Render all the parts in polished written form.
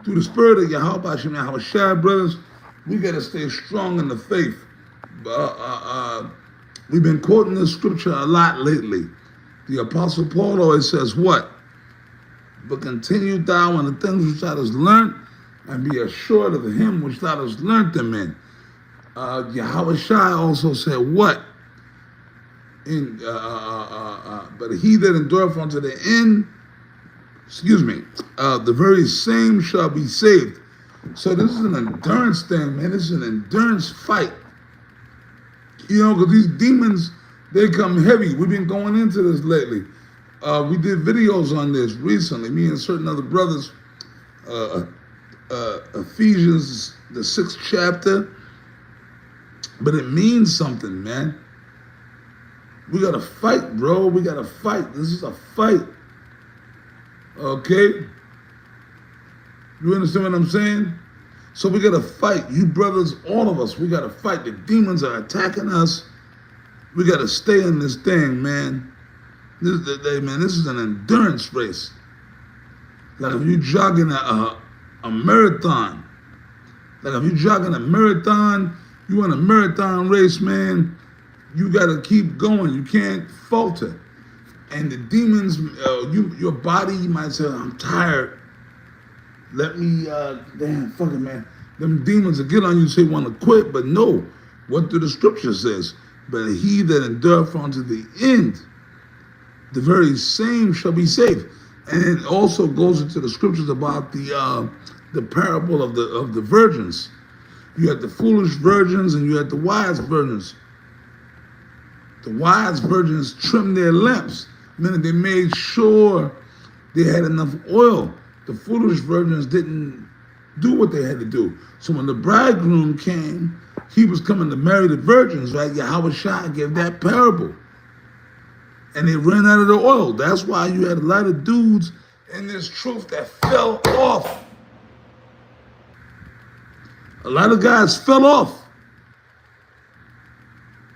Through the spirit of Yahweh Hashem Yahushua, brothers, we got to stay strong in the faith. We've been quoting this scripture a lot lately. The Apostle Paul always says what? But continue thou in the things which thou hast learned, and be assured of him which thou hast learned them in. Yahweh Shai also said what? But he that endureth unto the end, the very same shall be saved. So this is an endurance thing, man. This is an endurance fight. You know, because these demons, they come heavy. We've been going into this lately. We did videos on this recently, me and certain other brothers. Ephesians, the 6th chapter. But it means something, man. We got to fight, bro. We got to fight. This is a fight. Okay? You understand what I'm saying? So we got to fight. You brothers, all of us, we got to fight. The demons are attacking us. We got to stay in this thing, man. This is an endurance race. Like if you're jogging a marathon. Like if you're jogging a marathon, you in a marathon race, man, you got to keep going. You can't falter. And the demons, your body, you might say, I'm tired. Let me, damn, fuck it, man. Them demons will get on you and say want to quit, but no. What do the scripture says? But he that endureth unto the end, the very same shall be saved. And it also goes into the scriptures about the parable of the virgins. You had the foolish virgins and you had the wise virgins. The wise virgins trimmed their lamps, meaning they made sure they had enough oil. The foolish virgins didn't do what they had to do. So when the bridegroom came, he was coming to marry the virgins, right? Yahweh Shai gave that parable. And they ran out of the oil. That's why you had a lot of dudes in this truth that fell off. A lot of guys fell off.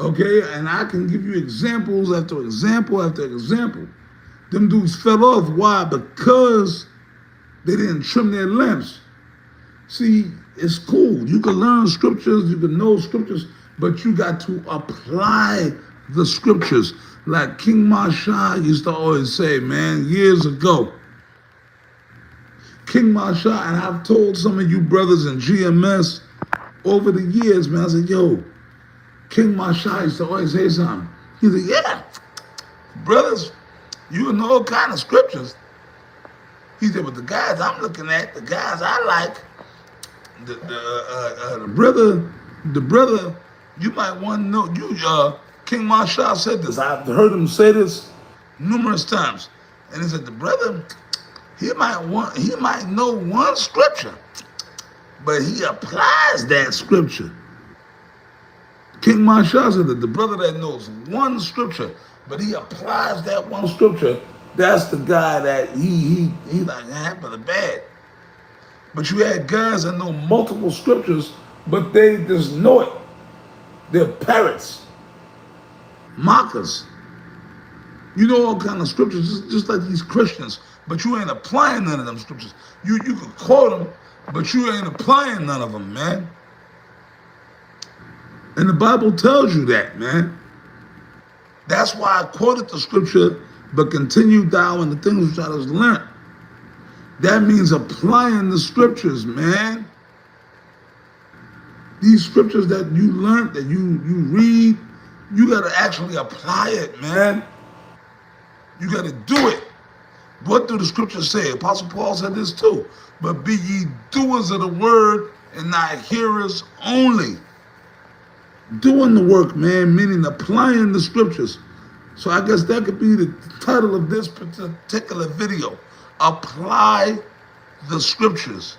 Okay, and I can give you examples after example after example. Them dudes fell off. Why? Because they didn't trim their lamps. See, it's cool. You can learn scriptures, you can know scriptures, but you got to apply the scriptures. Like King Masha used to always say, man, years ago. King Masha, and I've told some of you brothers in GMS over the years, man, I said, yo, King Masha used to always say something. He said, yeah, brothers, you know all kind of scriptures. He said, but the guys I'm looking at, the guys I like, the brother, you might want to know, King Marshall said this. I've heard him say this numerous times. And he said, the brother, he might know one scripture, but he applies that scripture. King Marshall said that the brother that knows one scripture, but he applies that one scripture, that's the guy that he like half of the bad. But you had guys that know multiple scriptures, but they just know it. They're parrots, mockers. You know all kind of scriptures, just like these Christians, but you ain't applying none of them scriptures. You could quote them, but you ain't applying none of them, man. And the Bible tells you that, man. That's why I quoted the scripture, but continue thou in the things which thou hast learned. That means applying the scriptures, man. These scriptures that you learned, that you read, you got to actually apply it, man. You got to do it. What do the scriptures say? Apostle Paul said this too. But be ye doers of the word and not hearers only. Doing the work, man, meaning applying the scriptures. So I guess that could be the title of this particular video. Apply the scriptures.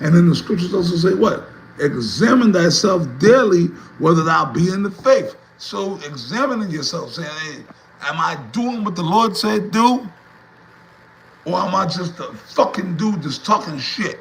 And then the scriptures also say what? Examine thyself daily whether thou be in the faith. So examining yourself, saying, hey, am I doing what the Lord said do? Or am I just a fucking dude that's talking shit?